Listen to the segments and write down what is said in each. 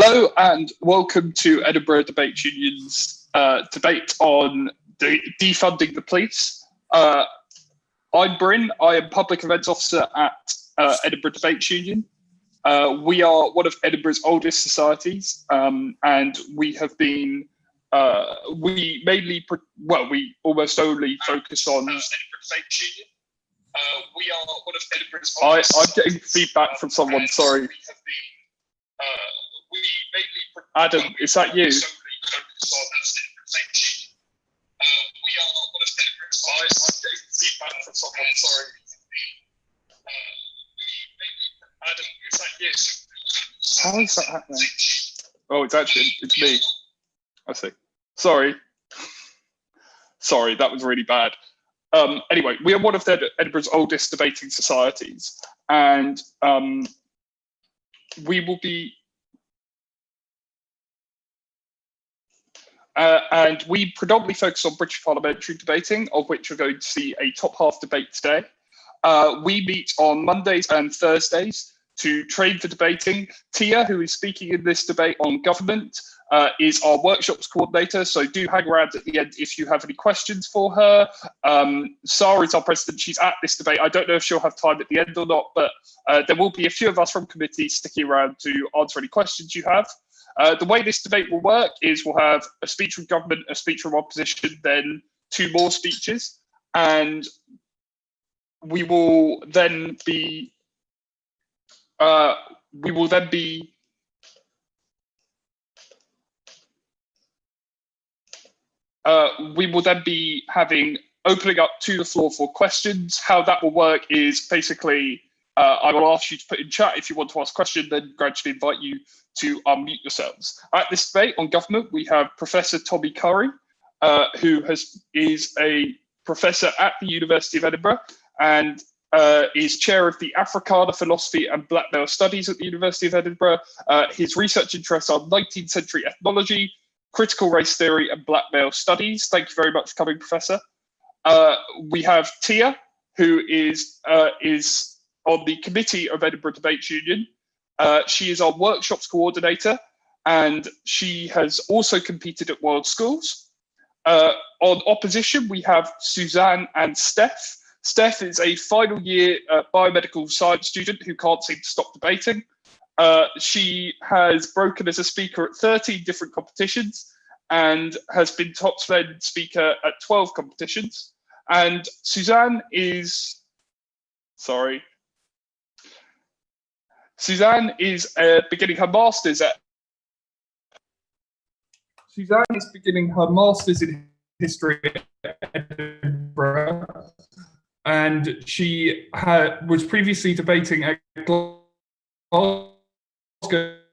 Hello and welcome to Edinburgh Debate Union's debate on defunding the police. I'm Bryn. I am Public Events Officer at Edinburgh Debate Union. We are one of Edinburgh's oldest societies, and we have been, we almost only focus on Edinburgh Debate Union. We are one of Edinburgh's oldest. I'm getting feedback from someone, sorry. Adam, is that you? Adam, is that you? How is that happening? Oh, it's me. I see. Sorry, that was really bad. Anyway, we are one of Edinburgh's oldest debating societies, and we will be. And we predominantly focus on British parliamentary debating, of which we're going to see a top half debate today. We meet on Mondays and Thursdays to train for debating. Tia, who is speaking in this debate on government, is our workshops coordinator, so do hang around at the end if you have any questions for her. Sarah is our president. She's at this debate. I don't know if she'll have time at the end or not, but there will be a few of us from committee sticking around to answer any questions you have. The way this debate will work is we'll have a speech from government, a speech from opposition, then two more speeches, and we will then be opening up to the floor for questions. How that will work is basically I will ask you to put in chat if you want to ask a question, then gradually invite you to unmute yourselves. At this debate on government, we have Professor Tommy Curry, who is a professor at the University of Edinburgh and is chair of the Africana Philosophy and Black Male Studies at the University of Edinburgh. His research interests are 19th century ethnology, critical race theory, and Black Male Studies. Thank you very much for coming, Professor. We have Tia, who is on the committee of Edinburgh Debate Union. She is our workshops coordinator, and she has also competed at World Schools. On opposition, we have Suzanne and Steph. Steph is a final year biomedical science student who can't seem to stop debating. She has broken as a speaker at 13 different competitions and has been top 10 speaker at 12 competitions. And Suzanne is beginning her masters in history at Edinburgh, and she was previously debating at Glasgow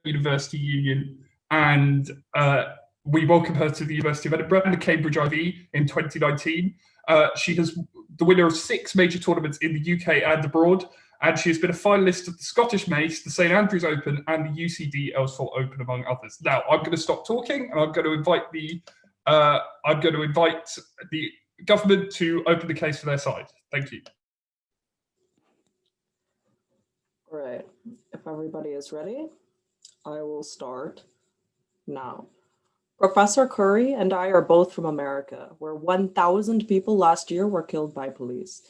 University Union, and we welcome her to the University of Edinburgh and the Cambridge IB in 2019. She is the winner of 6 major tournaments in the UK and abroad, and she has been a finalist of the Scottish Mace, the St Andrews Open, and the UCD Elsford Open, among others. Now, I'm going to stop talking, and I'm going to invite the government to open the case for their side. Thank you. All right. If everybody is ready, I will start now. Professor Curry and I are both from America, where 1,000 people last year were killed by police.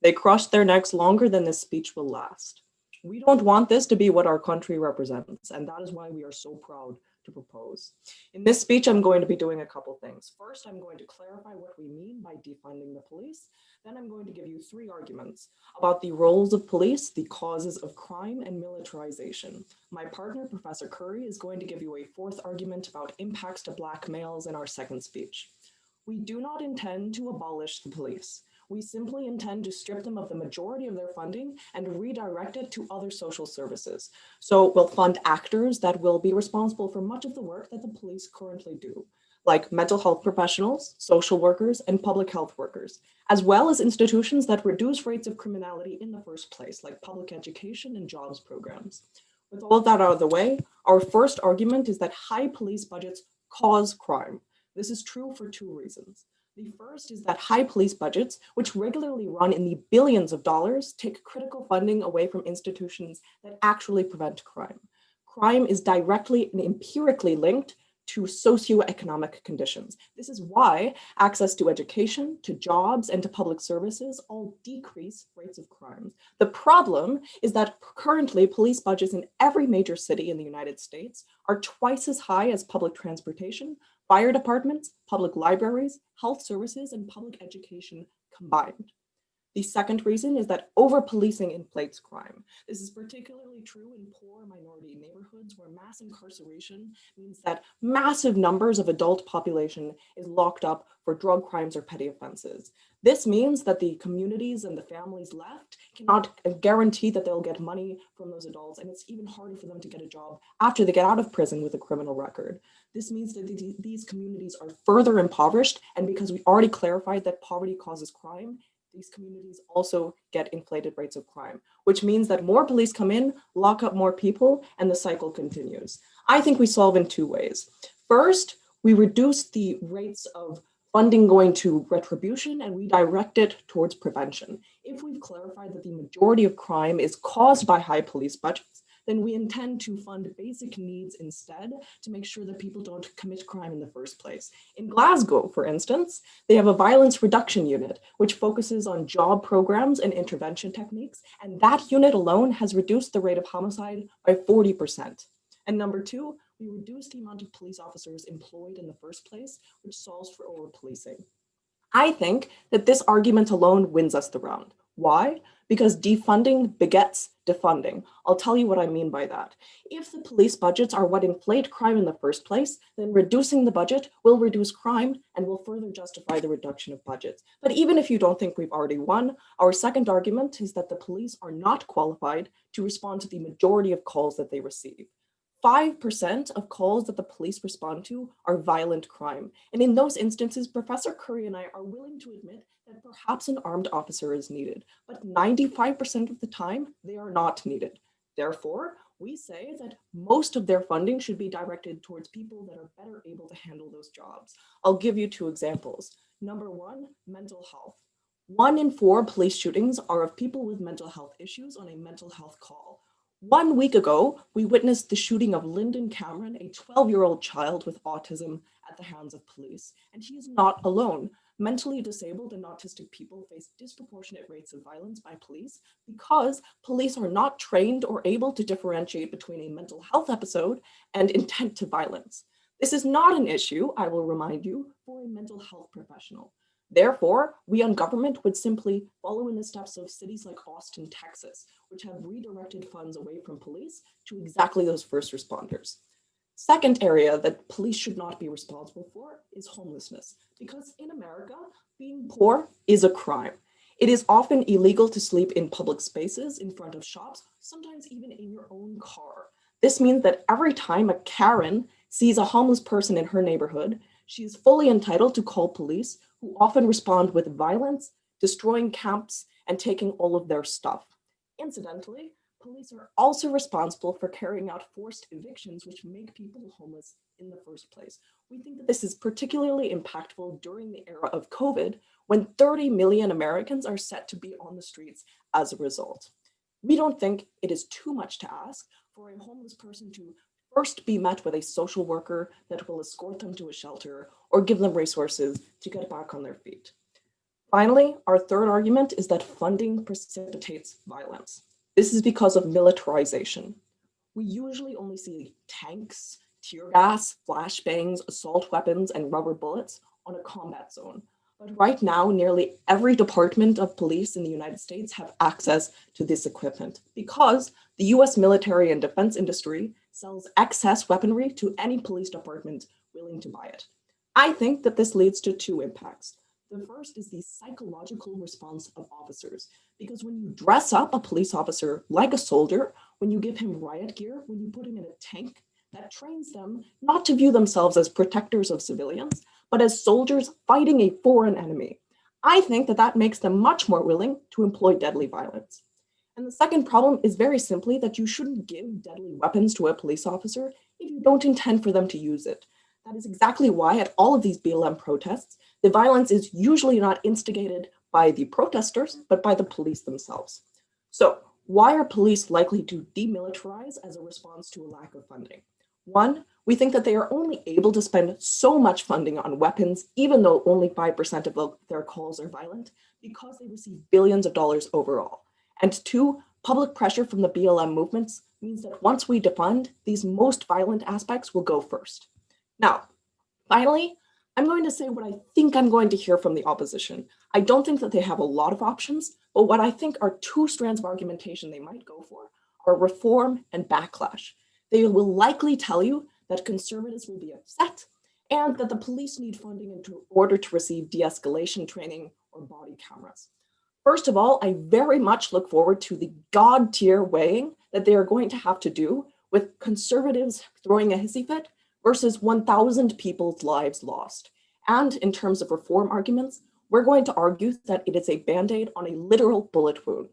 They crushed their necks longer than this speech will last. We don't want this to be what our country represents, and that is why we are so proud to propose. In this speech, I'm going to be doing a couple things. First, I'm going to clarify what we mean by defunding the police. Then I'm going to give you 3 arguments about the roles of police, the causes of crime, and militarization. My partner, Professor Curry, is going to give you a 4th argument about impacts to Black males in our second speech. We do not intend to abolish the police. We simply intend to strip them of the majority of their funding and redirect it to other social services. So we'll fund actors that will be responsible for much of the work that the police currently do, like mental health professionals, social workers, and public health workers, as well as institutions that reduce rates of criminality in the first place, like public education and jobs programs. With all of that out of the way, our first argument is that high police budgets cause crime. This is true for 2 reasons. The first is that high police budgets, which regularly run in the billions of dollars, take critical funding away from institutions that actually prevent crime. crime is directly and empirically linked to socioeconomic conditions. This is why access to education, to jobs, and to public services all decrease rates of crime. The problem is that currently police budgets in every major city in the United States are twice as high as public transportation, fire departments, public libraries, health services, and public education combined. The second reason is that over-policing inflates crime. This is particularly true in poor minority neighborhoods where mass incarceration means that massive numbers of adult population is locked up for drug crimes or petty offenses. This means that the communities and the families left cannot guarantee that they'll get money from those adults, and it's even harder for them to get a job after they get out of prison with a criminal record. This means that these communities are further impoverished, and because we already clarified that poverty causes crime, these communities also get inflated rates of crime, which means that more police come in, lock up more people, and the cycle continues. I think we solve in two ways. First, we reduce the rates of funding going to retribution and we direct it towards prevention. If we've clarified that the majority of crime is caused by high police budgets, then we intend to fund basic needs instead to make sure that people don't commit crime in the first place. In Glasgow, for instance, they have a violence reduction unit, which focuses on job programs and intervention techniques, and that unit alone has reduced the rate of homicide by 40%. And number two, we reduce the amount of police officers employed in the first place, which solves for over-policing. I think that this argument alone wins us the round. Why? Because defunding begets defunding. I'll tell you what I mean by that. If the police budgets are what inflate crime in the first place, then reducing the budget will reduce crime and will further justify the reduction of budgets. But even if you don't think we've already won, our second argument is that the police are not qualified to respond to the majority of calls that they receive. 5% of calls that the police respond to are violent crime. And in those instances, Professor Curry and I are willing to admit that perhaps an armed officer is needed, but 95% of the time, they are not needed. Therefore, we say that most of their funding should be directed towards people that are better able to handle those jobs. I'll give you two examples. Number one, mental health. 1 in 4 police shootings are of people with mental health issues on a mental health call. 1 week ago, we witnessed the shooting of Lyndon Cameron, a 12-year-old child with autism, at the hands of police. And he is not alone. Mentally disabled and autistic people face disproportionate rates of violence by police because police are not trained or able to differentiate between a mental health episode and intent to violence. This is not an issue, I will remind you, for a mental health professional. Therefore, we on government would simply follow in the steps of cities like Austin, Texas, which have redirected funds away from police to exactly those first responders. Second area that police should not be responsible for is homelessness, because in America, being poor is a crime. It is often illegal to sleep in public spaces, in front of shops, sometimes even in your own car. This means that every time a Karen sees a homeless person in her neighborhood, she is fully entitled to call police, who often respond with violence, destroying camps, and taking all of their stuff. Incidentally, police are also responsible for carrying out forced evictions, which make people homeless in the first place. We think that this is particularly impactful during the era of COVID, when 30 million Americans are set to be on the streets as a result. We don't think it is too much to ask for a homeless person to first be met with a social worker that will escort them to a shelter or give them resources to get back on their feet. Finally, our third argument is that funding precipitates violence. This is because of militarization. We usually only see tanks, tear gas, flashbangs, assault weapons, and rubber bullets on a combat zone. But right now, nearly every department of police in the United States have access to this equipment because the US military and defense industry sells excess weaponry to any police department willing to buy it. I think that this leads to two impacts. The first is the psychological response of officers, because when you dress up a police officer like a soldier, when you give him riot gear, when you put him in a tank, that trains them not to view themselves as protectors of civilians, but as soldiers fighting a foreign enemy. I think that that makes them much more willing to employ deadly violence. And the second problem is very simply that you shouldn't give deadly weapons to a police officer if you don't intend for them to use it. That is exactly why at all of these BLM protests, the violence is usually not instigated by the protesters, but by the police themselves. So Why are police likely to demilitarize as a response to a lack of funding? One, we think that they are only able to spend so much funding on weapons, even though only 5% of their calls are violent, because they receive billions of dollars overall. And two, public pressure from the BLM movements means that once we defund, these most violent aspects will go first. Now, finally, I'm going to say what I think I'm going to hear from the opposition. I don't think that they have a lot of options, but what I think are two strands of argumentation they might go for are reform and backlash. They will likely tell you that conservatives will be upset and that the police need funding in order to receive de-escalation training or body cameras. First of all, I very much look forward to the God tier weighing that they are going to have to do with conservatives throwing a hissy fit versus 1,000 people's lives lost. And in terms of reform arguments, we're going to argue that it is a band-aid on a literal bullet wound.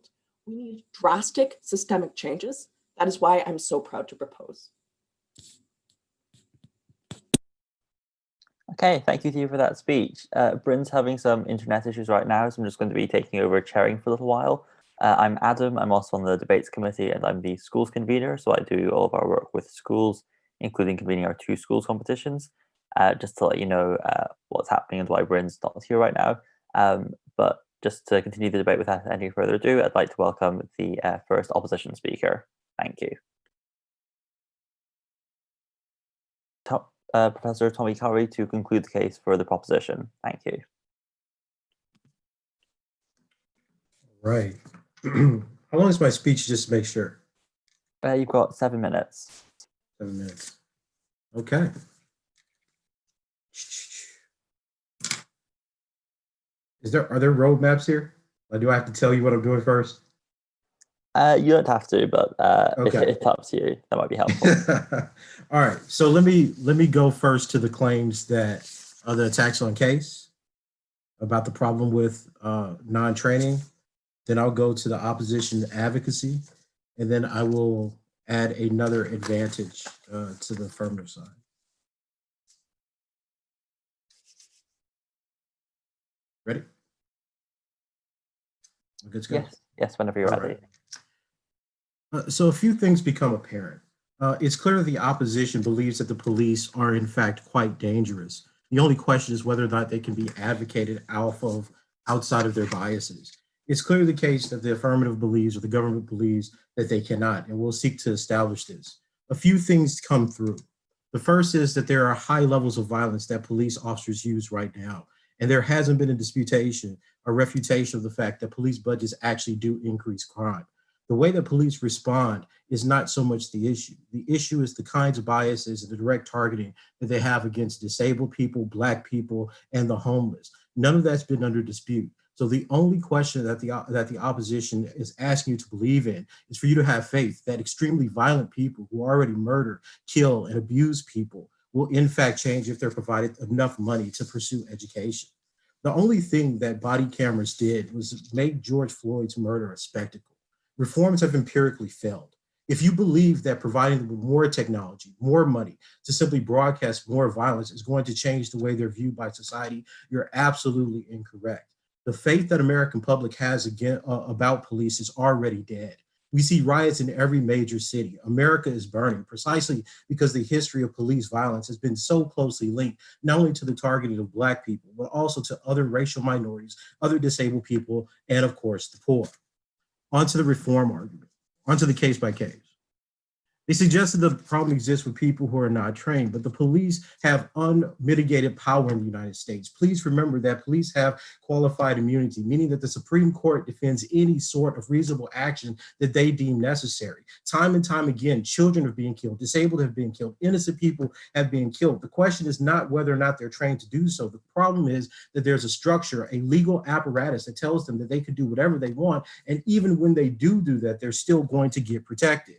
We need drastic systemic changes. That is why I'm so proud to propose. Okay, thank you to you for that speech. Bryn's having some internet issues right now, so I'm just going to be taking over chairing for a little while. I'm Adam, I'm also on the debates committee, and I'm the schools convener, so I do all of our work with schools, including convening our 2 schools competitions. Just to let you know what's happening and why Bryn's not here right now. But just to continue the debate without any further ado, I'd like to welcome the first opposition speaker. Thank you. Professor Tommy Curry to conclude the case for the proposition. Thank you. Right. How long is my speech, just to make sure? You've got 7 minutes. 7 minutes. Okay. Are there roadmaps here? Or do I have to tell you what I'm doing first? You don't have to, but Okay. if it's up to you, that might be helpful. All right. So let me go first to the claims that are the attacks on case about the problem with non-training. Then I'll go to the opposition advocacy, and then I will add another advantage to the affirmative side. Ready? Good to go? Yes, whenever you're ready. Right. So a few things become apparent. It's clear that the opposition believes that the police are in fact quite dangerous. The only question is whether or not they can be advocated outside of their biases. It's clearly the case that the affirmative believes or the government believes that they cannot, and we'll seek to establish this. A few things come through. The first is that there are high levels of violence that police officers use right now, and there hasn't been a disputation or refutation of the fact that police budgets actually do increase crime. The way that police respond is not so much the issue. The issue is the kinds of biases and the direct targeting that they have against disabled people, Black people, and the homeless. None of that's been under dispute. So the only question that the opposition is asking you to believe in is for you to have faith that extremely violent people who already murder, kill, and abuse people will in fact change if they're provided enough money to pursue education. The only thing that body cameras did was make George Floyd's murder a spectacle. Reforms have empirically failed. If you believe that providing them with more technology, more money to simply broadcast more violence is going to change the way they're viewed by society, you're absolutely incorrect. The faith that American public has about police is already dead. We see riots in every major city. America is burning precisely because the history of police violence has been so closely linked, not only to the targeting of Black people, but also to other racial minorities, other disabled people, and of course, the poor. Onto the reform argument, onto the case by case. They suggested the problem exists with people who are not trained, but the police have unmitigated power in the United States. Please remember that police have qualified immunity, meaning that the Supreme Court defends any sort of reasonable action that they deem necessary. Time and time again, children are being killed, disabled have been killed, innocent people have been killed. The question is not whether or not they're trained to do so. The problem is that there's a structure, a legal apparatus that tells them that they can do whatever they want. And even when they do that, they're still going to get protected.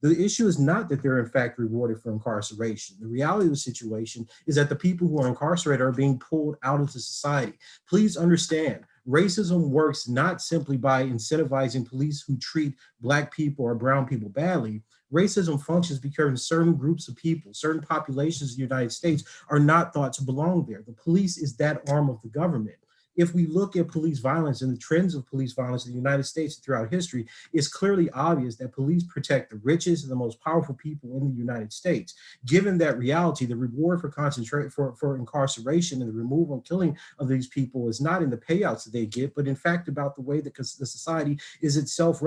The issue is not that they're in fact rewarded for incarceration. The reality of the situation is that the people who are incarcerated are being pulled out into society. Please understand, racism works not simply by incentivizing police who treat Black people or brown people badly. Racism functions because certain groups of people, certain populations in the United States are not thought to belong there. The police is that arm of the government. If we look at police violence and the trends of police violence in the United States throughout history, it's clearly obvious that police protect the richest and the most powerful people in the United States. Given that reality, the reward for incarceration and the removal and killing of these people is not in the payouts that they get, but in fact about the way that the society is itself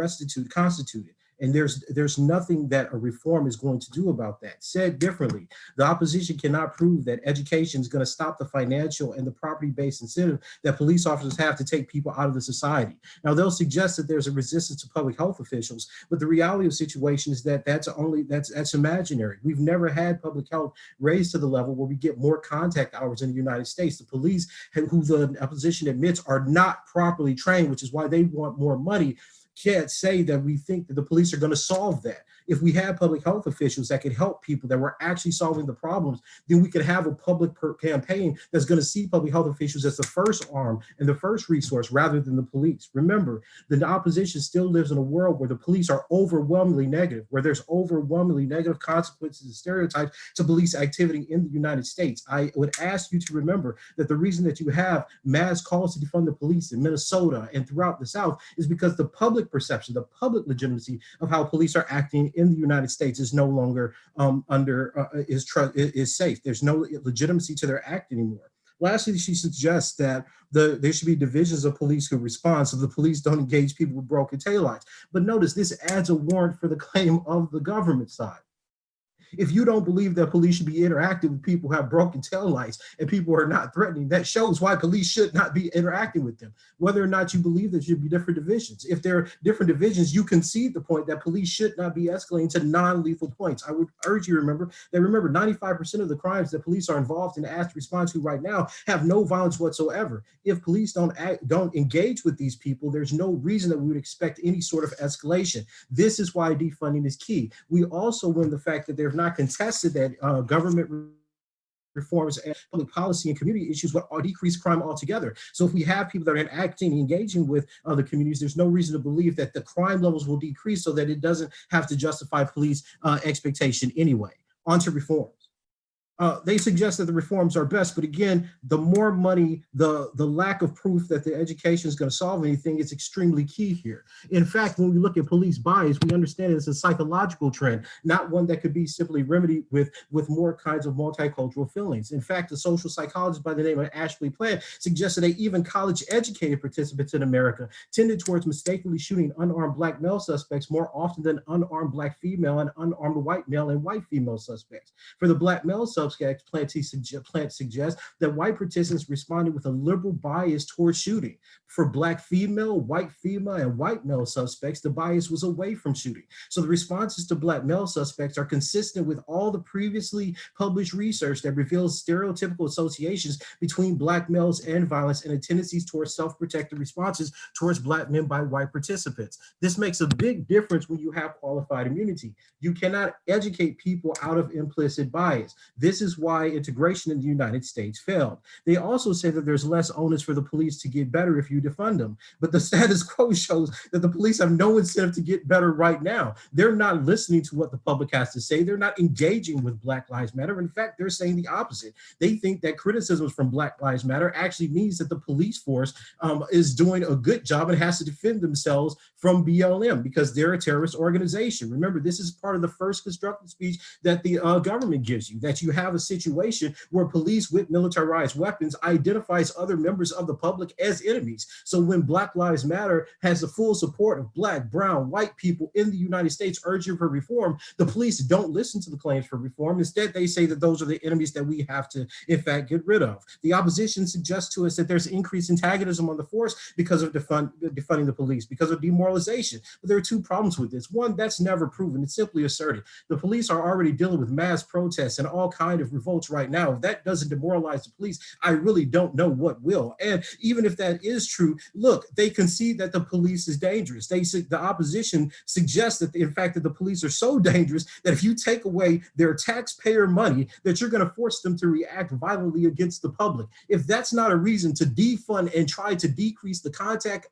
constituted. And there's nothing that a reform is going to do about that. Said differently, the opposition cannot prove that education is going to stop the financial and the property-based incentive that police officers have to take people out of the society. Now, they'll suggest that there's a resistance to public health officials, but the reality of the situation is that that's imaginary. We've never had public health raised to the level where we get more contact hours in the United States. The police, who the opposition admits are not properly trained, which is why they want more money, can't say that we think that the police are going to solve that. If we had public health officials that could help people, that were actually solving the problems, then we could have a public campaign that's going to see public health officials as the first arm and the first resource rather than the police. Remember, the opposition still lives in a world where the police are overwhelmingly negative, where there's overwhelmingly negative consequences and stereotypes to police activity in the United States. I would ask you to remember that the reason that you have mass calls to defund the police in Minnesota and throughout the South is because the public perception, the public legitimacy of how police are acting in the United States is no longer is safe. There's no legitimacy to their act anymore. Lastly, she suggests that there should be divisions of police who respond so the police don't engage people with broken taillights. But notice this adds a warrant for the claim of the government side. If you don't believe that police should be interacting with people who have broken taillights and people who are not threatening, that shows why police should not be interacting with them. Whether or not you believe there should be different divisions. If there are different divisions, you concede the point that police should not be escalating to non-lethal points. I would urge you to remember 95% of the crimes that police are involved in asked to respond to right now have no violence whatsoever. If police don't engage with these people, there's no reason that we would expect any sort of escalation. This is why defunding is key. We also win the fact that there's not contested that government reforms and public policy and community issues would decrease crime altogether. So if we have people that are acting, engaging with other communities, there's no reason to believe that the crime levels will decrease so that it doesn't have to justify police expectation anyway. On to reforms. They suggest that the reforms are best, but again, the more money, the lack of proof that the education is going to solve anything is extremely key here. In fact, when we look at police bias, we understand it's a psychological trend, not one that could be simply remedied with more kinds of multicultural feelings. In fact, a social psychologist by the name of Ashley Plant suggested that even college-educated participants in America tended towards mistakenly shooting unarmed Black male suspects more often than unarmed Black female and unarmed white male and white female suspects. For the Black male suspects, Plant suggests that white participants responded with a liberal bias towards shooting. For Black female, white female, and white male suspects, the bias was away from shooting. So the responses to Black male suspects are consistent with all the previously published research that reveals stereotypical associations between Black males and violence and tendencies towards self-protective responses towards Black men by white participants. This makes a big difference when you have qualified immunity. You cannot educate people out of implicit bias. This is why integration in the United States failed. They also say that there's less onus for the police to get better if you defund them. But the status quo shows that the police have no incentive to get better right now. They're not listening to what the public has to say. They're not engaging with Black Lives Matter. In fact, they're saying the opposite. They think that criticisms from Black Lives Matter actually means that the police force is doing a good job and has to defend themselves from BLM because they're a terrorist organization. Remember, this is part of the first constructive speech that the government gives you, that you have a situation where police with militarized weapons identifies other members of the public as enemies. So when Black Lives Matter has the full support of Black, brown, white people in the United States urging for reform, the police don't listen to the claims for reform. Instead, they say that those are the enemies that we have to, in fact, get rid of. The opposition suggests to us that there's increased antagonism on the force because of defunding the police, because of demoralization. But there are two problems with this. One, that's never proven. It's simply asserted. The police are already dealing with mass protests and all kinds of revolts right now. If that doesn't demoralize the police, I really don't know what will. And even if that is true, look, they concede that the police is dangerous. The opposition suggests that, in fact, that the police are so dangerous that if you take away their taxpayer money, that you're going to force them to react violently against the public. If that's not a reason to defund and try to decrease the contact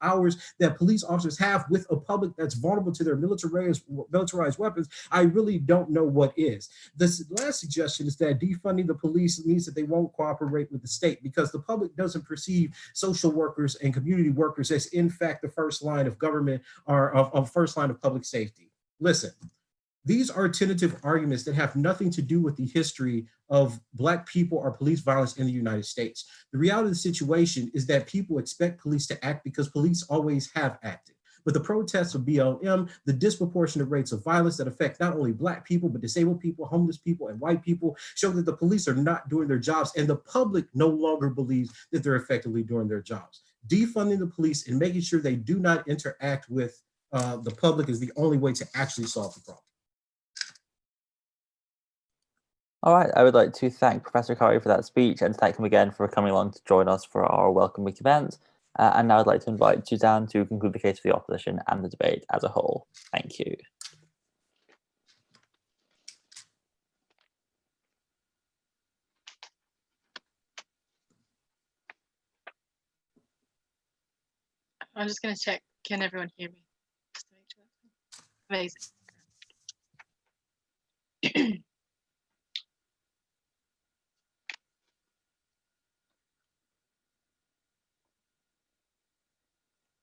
hours that police officers have with a public that's vulnerable to their militarized weapons, I really don't know what is. This last suggestion suggestion is that defunding the police means that they won't cooperate with the state because the public doesn't perceive social workers and community workers as in fact the first line of government or of first line of public safety. Listen, these are tentative arguments that have nothing to do with the history of Black people or police violence in the United States. The reality of the situation is that people expect police to act because police always have acted. But the protests of BLM, the disproportionate rates of violence that affect not only Black people, but disabled people, homeless people, and white people show that the police are not doing their jobs, and the public no longer believes that they're effectively doing their jobs. Defunding the police and making sure they do not interact with the public is the only way to actually solve the problem. All right, I would like to thank Professor Curry for that speech and thank him again for coming along to join us for our Welcome Week event. And now I'd like to invite Suzanne to conclude the case for the opposition and the debate as a whole. Thank you. I'm just going to check, can everyone hear me? Just to make sure. Amazing.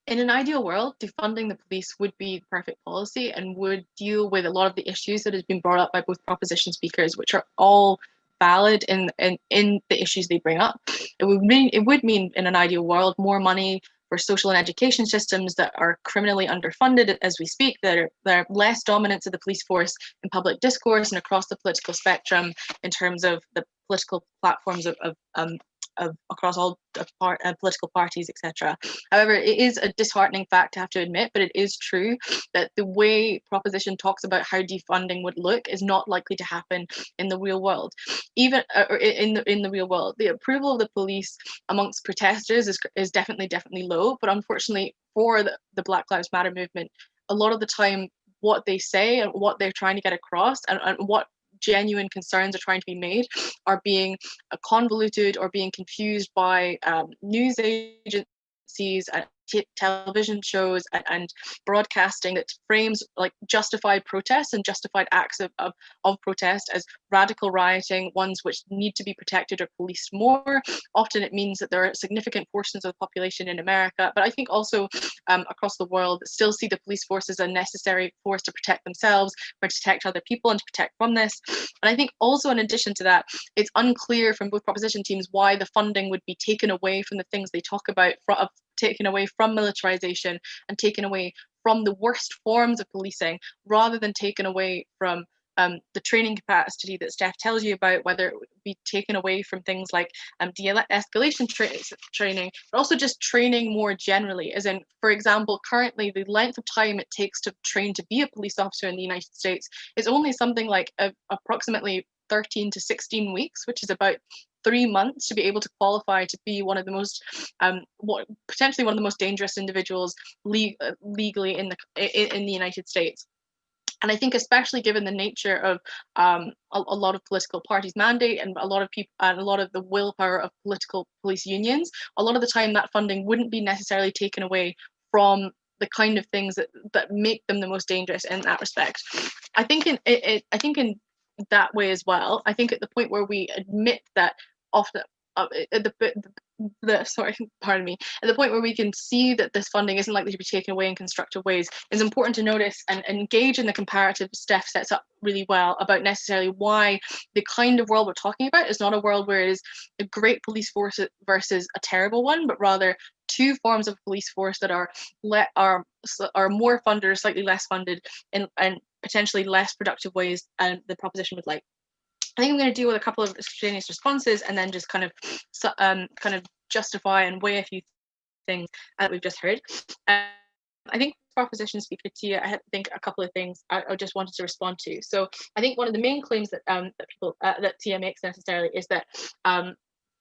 In an ideal world, defunding the police would be the perfect policy and would deal with a lot of the issues that has been brought up by both proposition speakers, which are all valid in the issues they bring up. It would mean in an ideal world more money for social and education systems that are criminally underfunded as we speak, that are less dominance of the police force in public discourse and across the political spectrum in terms of the political platforms of across all political parties, etc. However, it is a disheartening fact to have to admit, but it is true that the way proposition talks about how defunding would look is not likely to happen in the real world. Even in the real world, the approval of the police amongst protesters is definitely low. But unfortunately, for the Black Lives Matter movement, a lot of the time, what they say and what they're trying to get across and what genuine concerns are trying to be made are being convoluted or being confused by news agencies and television shows and broadcasting that frames like justified protests and justified acts of protest as radical rioting, ones which need to be protected or policed more. Often it means that there are significant portions of the population in America, but I think also across the world, that still see the police force as a necessary force to protect themselves or to protect other people and to protect from this. And I think also in addition to that, it's unclear from both proposition teams why the funding would be taken away from the things they talk about, taken away from militarization and taken away from the worst forms of policing, rather than taken away from the training capacity that Steph tells you about, whether it would be taken away from things like de-escalation training, but also just training more generally. As in, for example, currently the length of time it takes to train to be a police officer in the United States is only something like approximately 13 to 16 weeks, which is about 3 months to be able to qualify to be one of the most potentially one of the most dangerous individuals legally in the United States. And I think especially given the nature of a lot of political parties' mandate and a lot of people and a lot of the willpower of political police unions, a lot of the time that funding wouldn't be necessarily taken away from the kind of things that make them the most dangerous in that respect. I think in that way as well. I think at the point where we admit that often at the point where we can see that this funding isn't likely to be taken away in constructive ways, it's important to notice and engage in the comparative Steph sets up really well about necessarily why the kind of world we're talking about is not a world where it is a great police force versus a terrible one, but rather two forms of police force that are more funded or slightly less funded and potentially less productive ways the proposition would like. I think I'm going to deal with a couple of extraneous responses and then just kind of justify and weigh a few things that we've just heard. I think proposition speaker Tia, I think a couple of things I just wanted to respond to. So I think one of the main claims that that Tia makes necessarily is that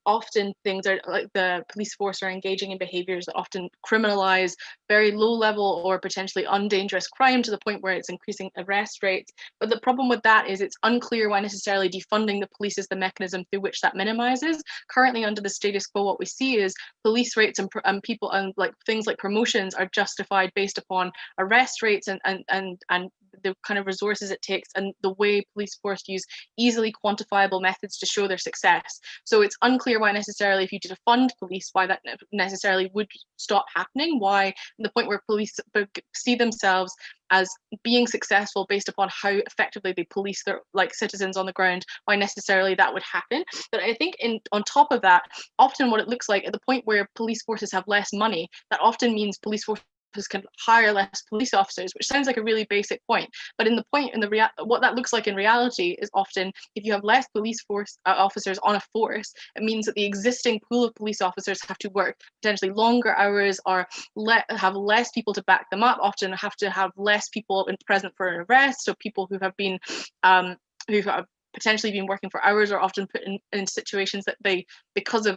often things are like the police force are engaging in behaviors that often criminalize very low level or potentially undangerous crime to the point where it's increasing arrest rates. But the problem with that is it's unclear why necessarily defunding the police is the mechanism through which that minimizes. Currently under the status quo, what we see is police rates and people and like things like promotions are justified based upon arrest rates and the kind of resources it takes and the way police force use easily quantifiable methods to show their success. So it's unclear why necessarily if you defund police, why that necessarily would stop happening, why the point where police see themselves as being successful based upon how effectively they police their citizens on the ground, why necessarily that would happen. But I think on top of that, often what it looks like at the point where police forces have less money, that often means police forces can hire less police officers, which sounds like a really basic point. But what that looks like in reality is often if you have less police force officers on a force, it means that the existing pool of police officers have to work potentially longer hours or have less people to back them up, often have to have less people present for an arrest. So people who have been who have potentially been working for hours are often put in situations that they, because of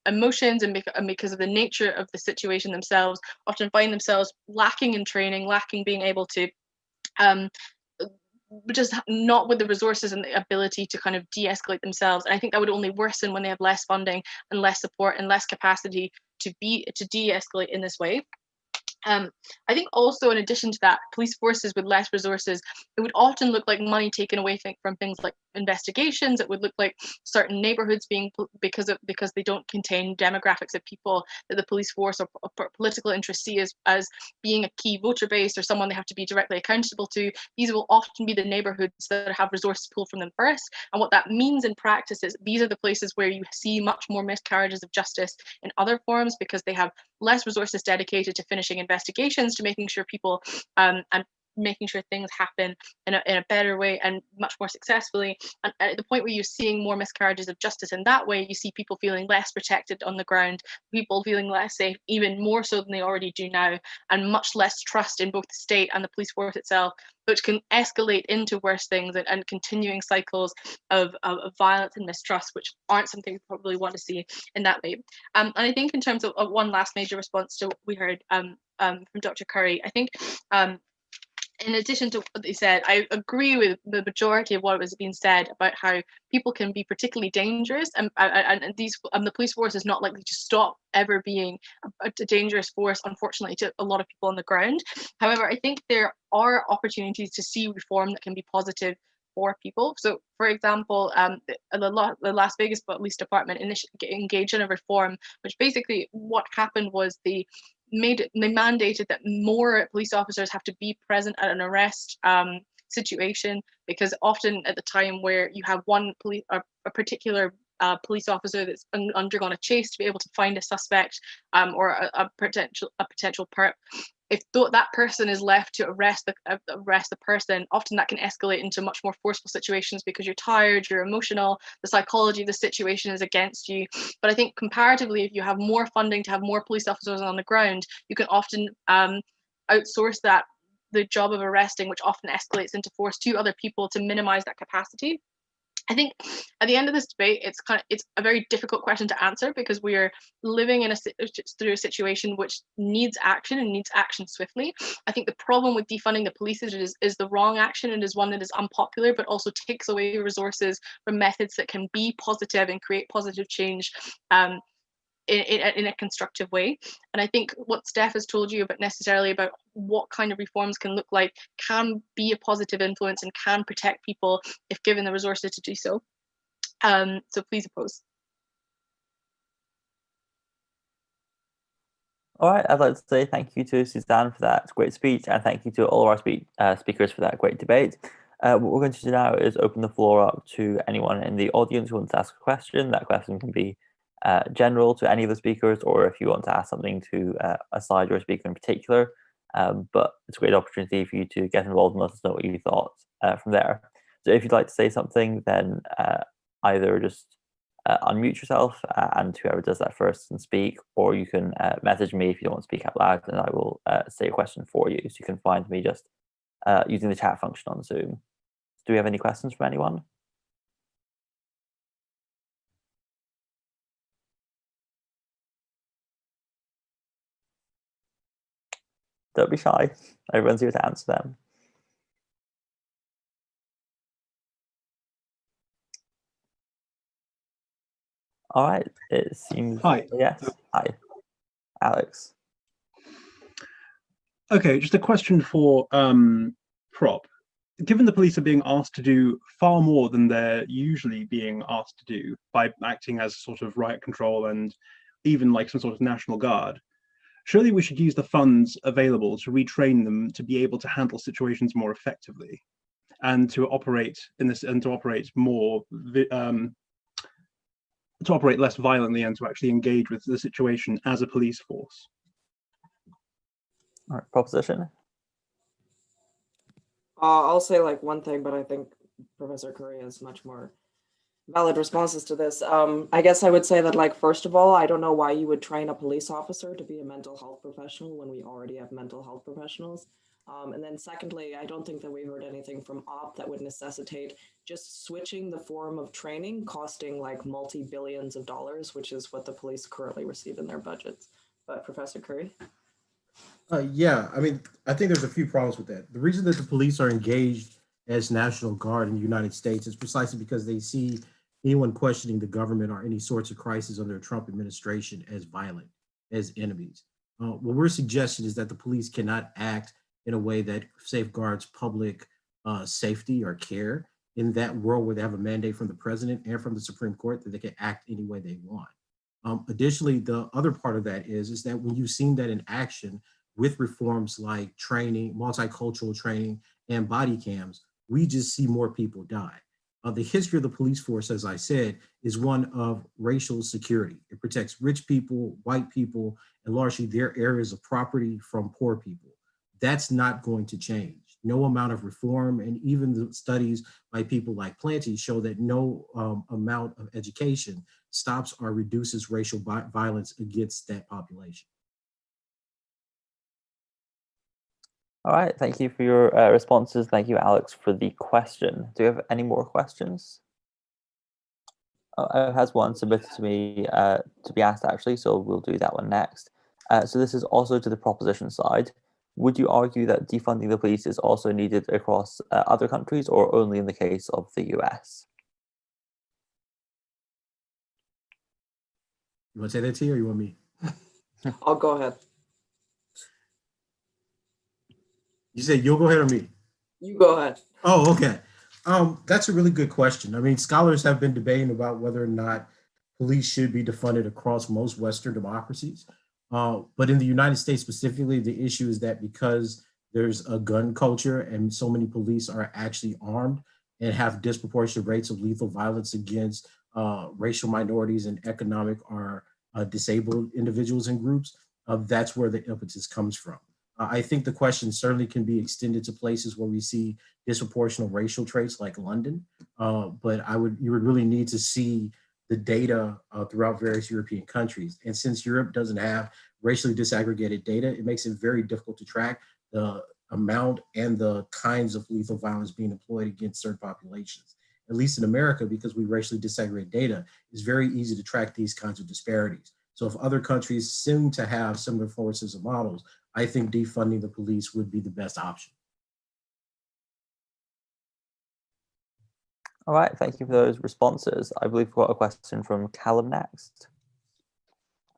emotions and because of the nature of the situation themselves, often find themselves lacking in training, lacking being able to just not with the resources and the ability to kind of de-escalate themselves. And I think that would only worsen when they have less funding and less support and less capacity to de-escalate in this way. I think also in addition to that, police forces with less resources, it would often look like money taken away from things like investigations. It would look like certain neighborhoods being, because they don't contain demographics of people that the police force or political interests see as being a key voter base or someone they have to be directly accountable to. These will often be the neighborhoods that have resources pulled from them first. And what that means in practice is these are the places where you see much more miscarriages of justice in other forms, because they have less resources dedicated to finishing investigations, to making sure people and making sure things happen in a better way and much more successfully. And at the point where you're seeing more miscarriages of justice in that way, you see people feeling less protected on the ground, people feeling less safe, even more so than they already do now, and much less trust in both the state and the police force itself, which can escalate into worse things and continuing cycles of violence and mistrust, which aren't something we probably want to see in that way. And I think in terms of one last major response to what we heard from Dr. Curry, I think in addition to what they said, I agree with the majority of what was being said about how people can be particularly dangerous, and the police force is not likely to stop ever being a dangerous force, unfortunately, to a lot of people on the ground. However, I think there are opportunities to see reform that can be positive for people. So, for example, the Las Vegas Police Department engaged in a reform, which basically what happened was they mandated that more police officers have to be present at an arrest situation, because often at the time where you have a particular police officer that's undergone a chase to be able to find a suspect or a potential perp, if that person is left to arrest the person, often that can escalate into much more forceful situations because you're tired, you're emotional, the psychology of the situation is against you. But I think comparatively, if you have more funding to have more police officers on the ground, you can often outsource the job of arresting, which often escalates into force, to other people to minimize that capacity. I think at the end of this debate, it's a very difficult question to answer, because we are living through a situation which needs action and needs action swiftly. I think the problem with defunding the police is the wrong action, and is one that is unpopular, but also takes away resources from methods that can be positive and create positive change in a constructive way. And I think what Steph has told you about what kind of reforms can look like can be a positive influence and can protect people if given the resources to do so. So please oppose. All right, I'd like to say thank you to Suzanne for that great speech, and thank you to all of our speakers for that great debate. What we're going to do now is open the floor up to anyone in the audience who wants to ask a question. That question can be general to any of the speakers, or if you want to ask something to a slide or a speaker in particular. But it's a great opportunity for you to get involved and let us know what you thought from there. So if you'd like to say something, then either just unmute yourself and whoever does that first can speak, or you can message me if you don't want to speak out loud, and I will say a question for you. So you can find me just using the chat function on Zoom. Do we have any questions from anyone? Don't be shy. Everyone's here to answer them. All right. It seems. Hi. Yes. Hi, Alex. Okay, just a question for prop. Given the police are being asked to do far more than they're usually being asked to do by acting as sort of riot control and even like some sort of National Guard, surely we should use the funds available to retrain them to be able to handle situations more effectively and to operate in this and to operate more to operate less violently and to actually engage with the situation as a police force. All right, proposition. I'll say like one thing, but I think Professor Curry has much more valid responses to this. I guess I would say that, like, first of all, I don't know why you would train a police officer to be a mental health professional when we already have mental health professionals. And then secondly, I don't think that we heard anything from OP that would necessitate just switching the form of training costing like multi-billions of dollars, which is what the police currently receive in their budgets. But Professor Curry? Yeah, I mean, I think there's a few problems with that. The reason that the police are engaged as National Guard in the United States is precisely because they see anyone questioning the government or any sorts of crisis under a Trump administration as violent, as enemies. What we're suggesting is that the police cannot act in a way that safeguards public safety or care in that world where they have a mandate from the president and from the Supreme Court that they can act any way they want. Additionally, the other part of that is that when you've seen that in action with reforms like training, multicultural training, and body cams, we just see more people die. The history of the police force, as I said, is one of racial security. It protects rich people, white people, and largely their areas of property from poor people. That's not going to change. No amount of reform, and even the studies by people like Planty show that no amount of education stops or reduces racial violence against that population. All right, thank you for your responses. Thank you, Alex, for the question. Do you have any more questions? Oh, has one submitted to me to be asked, actually, so we'll do that one next. So this is also to the proposition side. Would you argue that defunding the police is also needed across other countries or only in the case of the US? You want to say that, T, or you want me? I'll go ahead. You said you'll go ahead or me? You go ahead. Oh, okay. That's a really good question. I mean, scholars have been debating about whether or not police should be defunded across most Western democracies. But in the United States specifically, the issue is that because there's a gun culture and so many police are actually armed and have disproportionate rates of lethal violence against racial minorities and economic or disabled individuals and groups, that's where the impetus comes from. I think the question certainly can be extended to places where we see disproportionate racial traits like London, but you would really need to see the data throughout various European countries. And since Europe doesn't have racially disaggregated data, it makes it very difficult to track the amount and the kinds of lethal violence being employed against certain populations. At least in America, because we racially disaggregate data, it's very easy to track these kinds of disparities. So if other countries seem to have similar forces and models, I think defunding the police would be the best option. All right, thank you for those responses. I believe we've got a question from Callum next.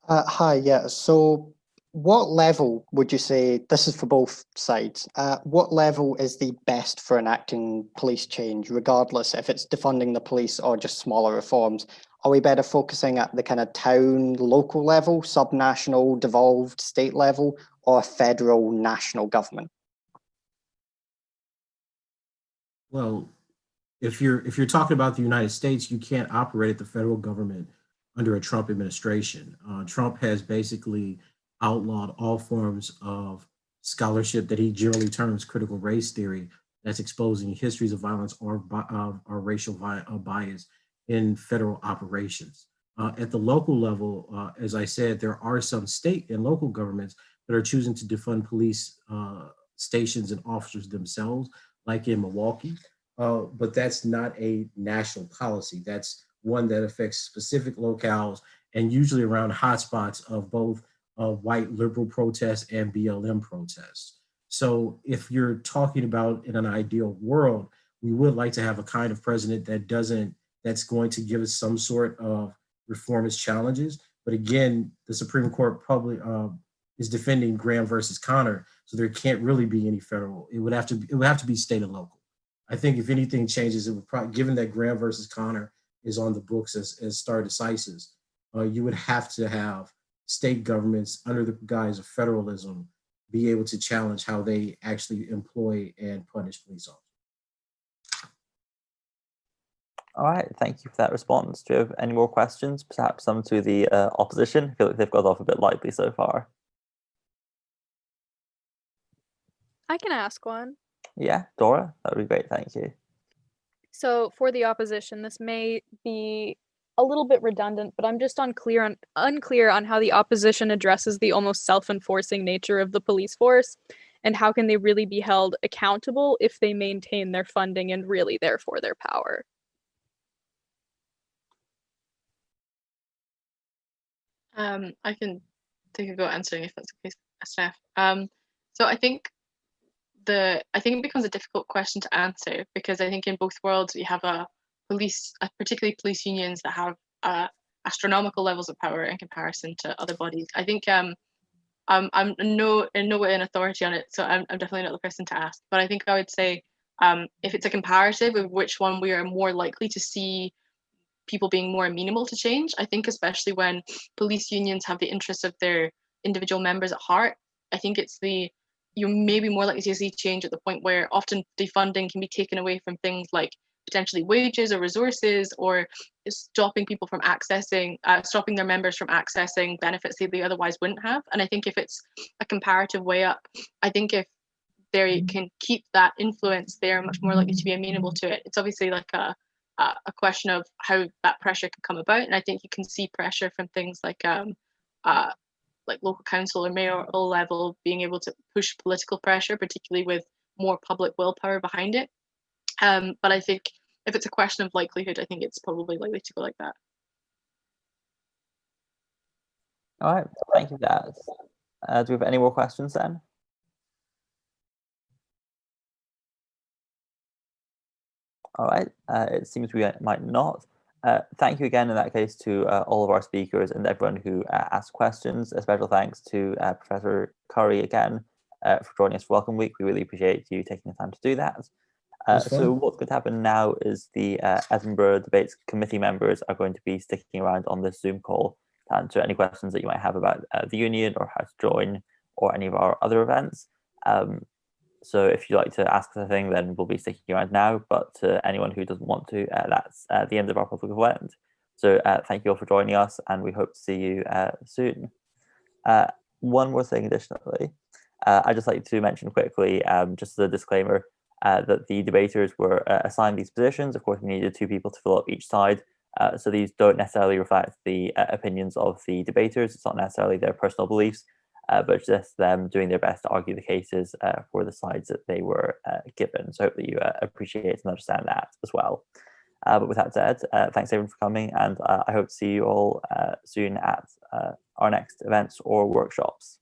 Hi, yeah. So what level would you say, this is for both sides, what level is the best for enacting police change, regardless if it's defunding the police or just smaller reforms? Are we better focusing at the kind of town, local level, subnational, devolved state level, or federal, national government? Well, if you're talking about the United States, you can't operate at the federal government under a Trump administration. Trump has basically outlawed all forms of scholarship that he generally terms critical race theory that's exposing histories of violence or racial bias in federal operations. At the local level, as I said, there are some state and local governments that are choosing to defund police stations and officers themselves, like in Milwaukee. But that's not a national policy. That's one that affects specific locales and usually around hotspots of both white liberal protests and BLM protests. So if you're talking about in an ideal world, we would like to have a kind of president that's going to give us some sort of reformist challenges. But again, the Supreme Court probably is defending Graham versus Connor. So there can't really be any federal. It would have to be state and local. I think if anything changes, it would probably, given that Graham versus Connor is on the books as stare decisis, you would have to have state governments under the guise of federalism be able to challenge how they actually employ and punish police officers. All right, thank you for that response. Do you have any more questions? Perhaps some to the opposition? I feel like they've got off a bit lightly so far. I can ask one. Yeah, Dora, that would be great, thank you. So for the opposition, this may be a little bit redundant, but I'm just unclear on how the opposition addresses the almost self-enforcing nature of the police force, and how can they really be held accountable if they maintain their funding and really therefore their power. I can take a go at answering if that's okay, Steph. So I think it becomes a difficult question to answer, because I think in both worlds we have particularly police unions that have astronomical levels of power in comparison to other bodies. I think I'm in no way an authority on it, so I'm definitely not the person to ask. But I think I would say if it's a comparative of which one we are more likely to see people being more amenable to change, I think especially when police unions have the interests of their individual members at heart, I think you're maybe more likely to see change at the point where often defunding can be taken away from things like potentially wages or resources, or stopping people from stopping their members from accessing benefits that they otherwise wouldn't have. And I think if it's a comparative way up, I think if they can keep that influence, they're much more likely to be amenable to it. It's obviously like a question of how that pressure can come about, and I think you can see pressure from things like local council or mayoral level being able to push political pressure, particularly with more public willpower behind it. But I think if it's a question of likelihood, I think it's probably likely to go like that. All right, thank you for that. Do we have any more questions then? All right, it seems we might not. Thank you again in that case to all of our speakers and everyone who asked questions. A special thanks to Professor Curry again for joining us for Welcome Week. We really appreciate you taking the time to do that. So what's going to happen now is the Edinburgh Debates Committee members are going to be sticking around on this Zoom call to answer any questions that you might have about the union or how to join or any of our other events. So if you'd like to ask us anything, then we'll be sticking around now, but to anyone who doesn't want to, that's the end of our public event. So thank you all for joining us, and we hope to see you soon. One more thing additionally, I'd just like to mention quickly, just as a disclaimer, that the debaters were assigned these positions. Of course, we needed 2 people to fill up each side. So these don't necessarily reflect the opinions of the debaters. It's not necessarily their personal beliefs, but just them doing their best to argue the cases for the sides that they were given. So I hope that you appreciate and understand that as well. But with that said, thanks everyone for coming, and I hope to see you all soon at our next events or workshops.